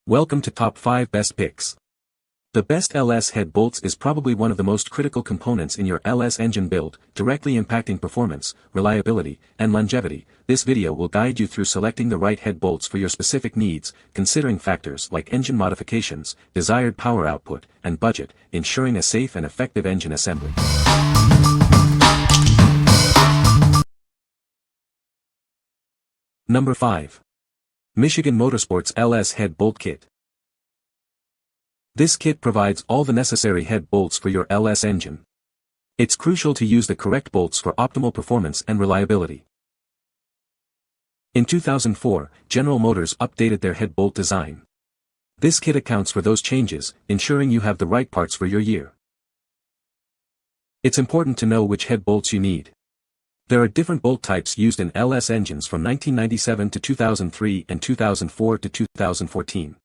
Welcome to Top 5 Best Picks. The best LS head bolts is probably one of the most critical components in your LS engine build, directly impacting performance, reliability, and longevity. This video will guide you through selecting the right head bolts for your specific needs, considering factors like engine modifications, desired power output, and budget, ensuring a safe and effective engine assembly. Number 5. Michigan Motorsports LS Head Bolt Kit. This kit provides all the necessary head bolts for your LS engine. It's crucial to use the correct bolts for optimal performance and reliability. In 2004, General Motors updated their head bolt design. This kit accounts for those changes, ensuring you have the right parts for your year. It's important to know which head bolts you need. There are different bolt types used in LS engines from 1997 to 2003 and 2004 to 2014.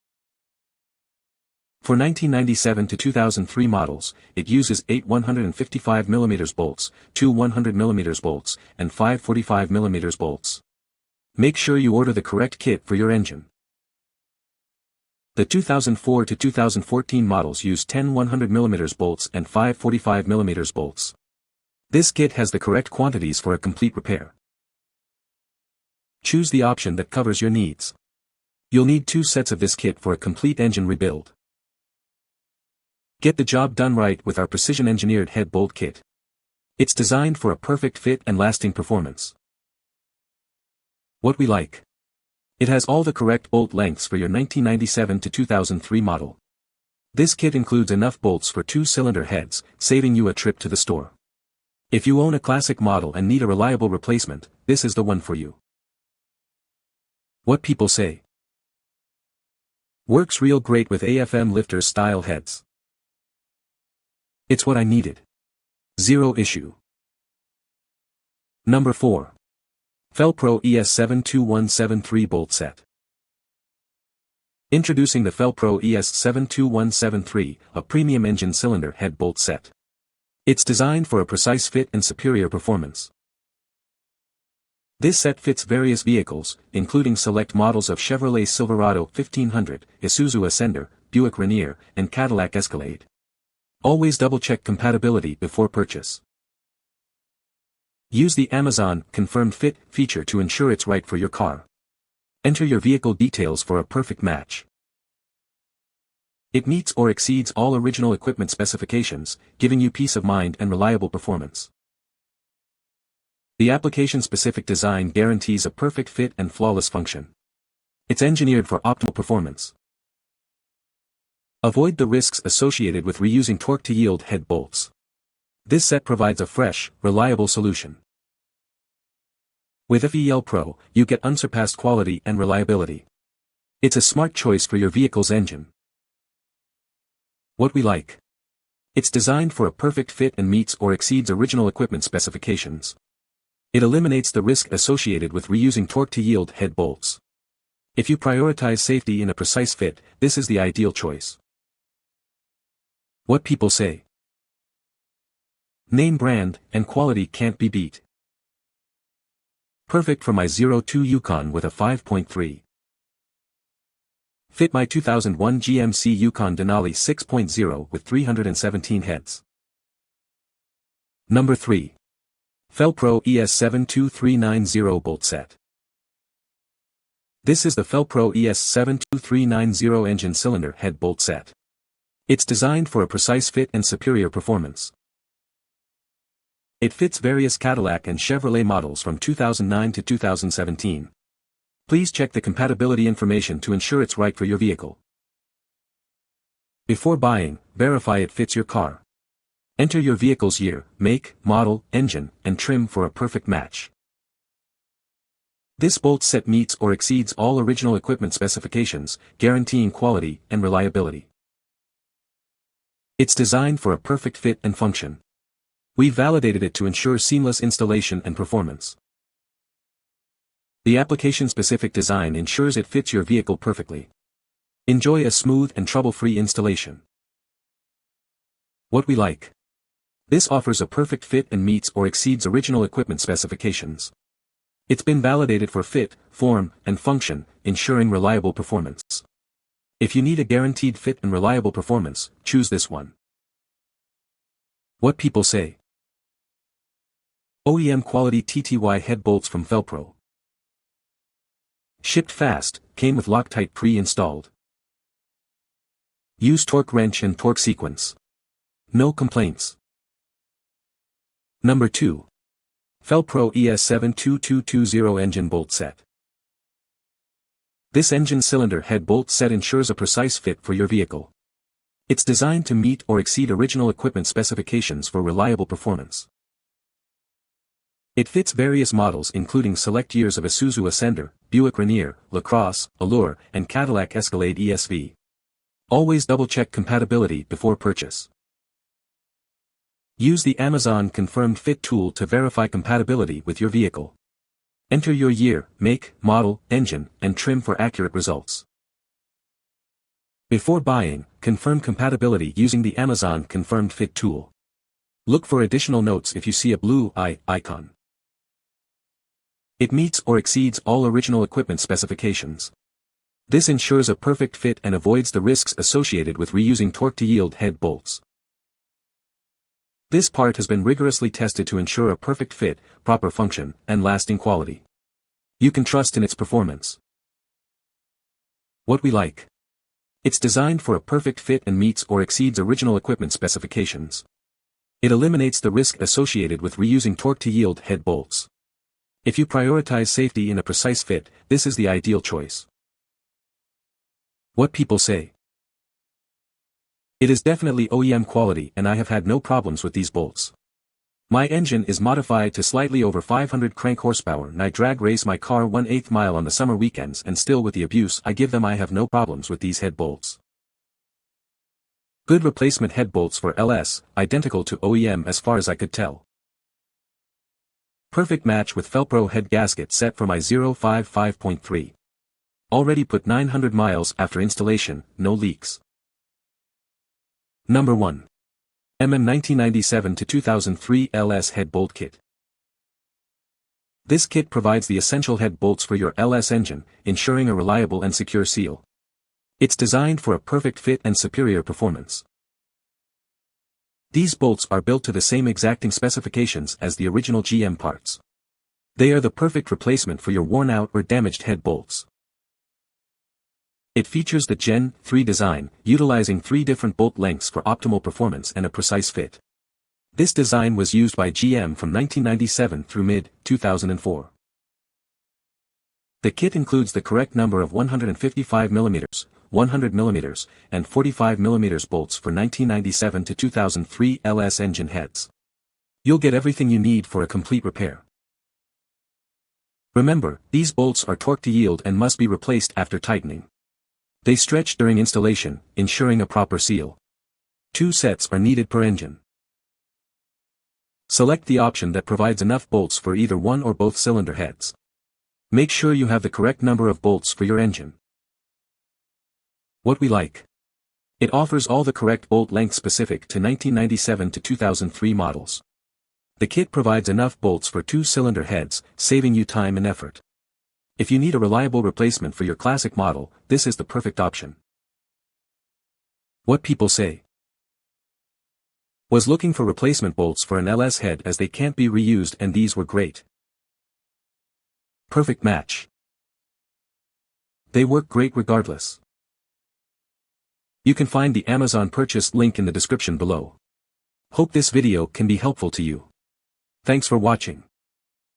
For 1997 to 2003 models, it uses 8 155mm bolts, 2 100mm bolts, and 5 45mm bolts. Make sure you order the correct kit for your engine. The 2004 to 2014 models use 10 100mm bolts and 5 45mm bolts. This kit has the correct quantities for a complete repair. Choose the option that covers your needs. You'll need 2 sets of this kit for a complete engine rebuild. Get the job done right with our precision-engineered head bolt kit. It's designed for a perfect fit and lasting performance. What we like. It has all the correct bolt lengths for your 1997 to 2003 model. This kit includes enough bolts for 2-cylinder heads, saving you a trip to the store. If you own a classic model and need a reliable replacement, this is the one for you. What people say. Works real great with AFM lifters style heads. It's what I needed. Zero issue. Number 4. FEL-PRO ES 72173 Bolt Set. Introducing the FEL-PRO ES 72173, a premium engine cylinder head bolt set. It's designed for a precise fit and superior performance. This set fits various vehicles, including select models of Chevrolet Silverado 1500, Isuzu Ascender, Buick Rainier, and Cadillac Escalade. Always double-check compatibility before purchase. Use the Amazon Confirmed Fit feature to ensure it's right for your car. Enter your vehicle details for a perfect match. It meets or exceeds all original equipment specifications, giving you peace of mind and reliable performance. The application-specific design guarantees a perfect fit and flawless function. It's engineered for optimal performance. Avoid the risks associated with reusing torque-to-yield head bolts. This set provides a fresh, reliable solution. With FEL-PRO, you get unsurpassed quality and reliability. It's a smart choice for your vehicle's engine. What we like. It's designed for a perfect fit and meets or exceeds original equipment specifications. It eliminates the risk associated with reusing torque-to-yield head bolts. If you prioritize safety in a precise fit, this is the ideal choice. What people say. Name brand and quality can't be beat. Perfect for my 02 Yukon with a 5.3. Fit my 2001 GMC Yukon Denali 6.0 with 317 heads. Number 3. FEL-PRO ES 72390 Bolt Set. This is the FEL-PRO ES 72390 engine cylinder head bolt set. It's designed for a precise fit and superior performance. It fits various Cadillac and Chevrolet models from 2009 to 2017. Please check the compatibility information to ensure it's right for your vehicle. Before buying, verify it fits your car. Enter your vehicle's year, make, model, engine, and trim for a perfect match. This bolt set meets or exceeds all original equipment specifications, guaranteeing quality and reliability. It's designed for a perfect fit and function. We validated it to ensure seamless installation and performance. The application-specific design ensures it fits your vehicle perfectly. Enjoy a smooth and trouble-free installation. What we like. This offers a perfect fit and meets or exceeds original equipment specifications. It's been validated for fit, form, and function, ensuring reliable performance. If you need a guaranteed fit and reliable performance, choose this one. What people say. OEM quality TTY head bolts from FEL-PRO. Shipped fast, came with Loctite pre-installed. Use torque wrench and torque sequence. No complaints. Number 2. FEL-PRO ES 72220 engine bolt set. This engine cylinder head bolt set ensures a precise fit for your vehicle. It's designed to meet or exceed original equipment specifications for reliable performance. It fits various models including select years of Isuzu Ascender, Buick Rainier, LaCrosse, Allure, and Cadillac Escalade ESV. Always double-check compatibility before purchase. Use the Amazon Confirmed Fit tool to verify compatibility with your vehicle. Enter your year, make, model, engine, and trim for accurate results. Before buying, confirm compatibility using the Amazon Confirmed Fit tool. Look for additional notes if you see a blue eye icon. It meets or exceeds all original equipment specifications. This ensures a perfect fit and avoids the risks associated with reusing torque-to-yield head bolts. This part has been rigorously tested to ensure a perfect fit, proper function, and lasting quality. You can trust in its performance. What we like. It's designed for a perfect fit and meets or exceeds original equipment specifications. It eliminates the risk associated with reusing torque-to-yield head bolts. If you prioritize safety in a precise fit, this is the ideal choice. What people say. It is definitely OEM quality and I have had no problems with these bolts. My engine is modified to slightly over 500 crank horsepower and I drag race my car 1/8 mile on the summer weekends and still with the abuse I give them I have no problems with these head bolts. Good replacement head bolts for LS, identical to OEM as far as I could tell. Perfect match with FEL-PRO head gasket set for my 055.3. Already put 900 miles after installation, no leaks. Number 1. MM 1997-2003 LS Head Bolt Kit. This kit provides the essential head bolts for your LS engine, ensuring a reliable and secure seal. It's designed for a perfect fit and superior performance. These bolts are built to the same exacting specifications as the original GM parts. They are the perfect replacement for your worn-out or damaged head bolts. It features the Gen 3 design, utilizing 3 different bolt lengths for optimal performance and a precise fit. This design was used by GM from 1997 through mid-2004. The kit includes the correct number of 155mm, 100mm, and 45mm bolts for 1997-2003 LS engine heads. You'll get everything you need for a complete repair. Remember, these bolts are torque-to-yield and must be replaced after tightening. They stretch during installation, ensuring a proper seal. 2 sets are needed per engine. Select the option that provides enough bolts for either one or both cylinder heads. Make sure you have the correct number of bolts for your engine. What we like. It offers all the correct bolt lengths specific to 1997-2003 models. The kit provides enough bolts for 2 cylinder heads, saving you time and effort. If you need a reliable replacement for your classic model, this is the perfect option. What people say. Was looking for replacement bolts for an LS head as they can't be reused and these were great. Perfect match. They work great regardless. You can find the Amazon purchase link in the description below. Hope this video can be helpful to you. Thanks for watching.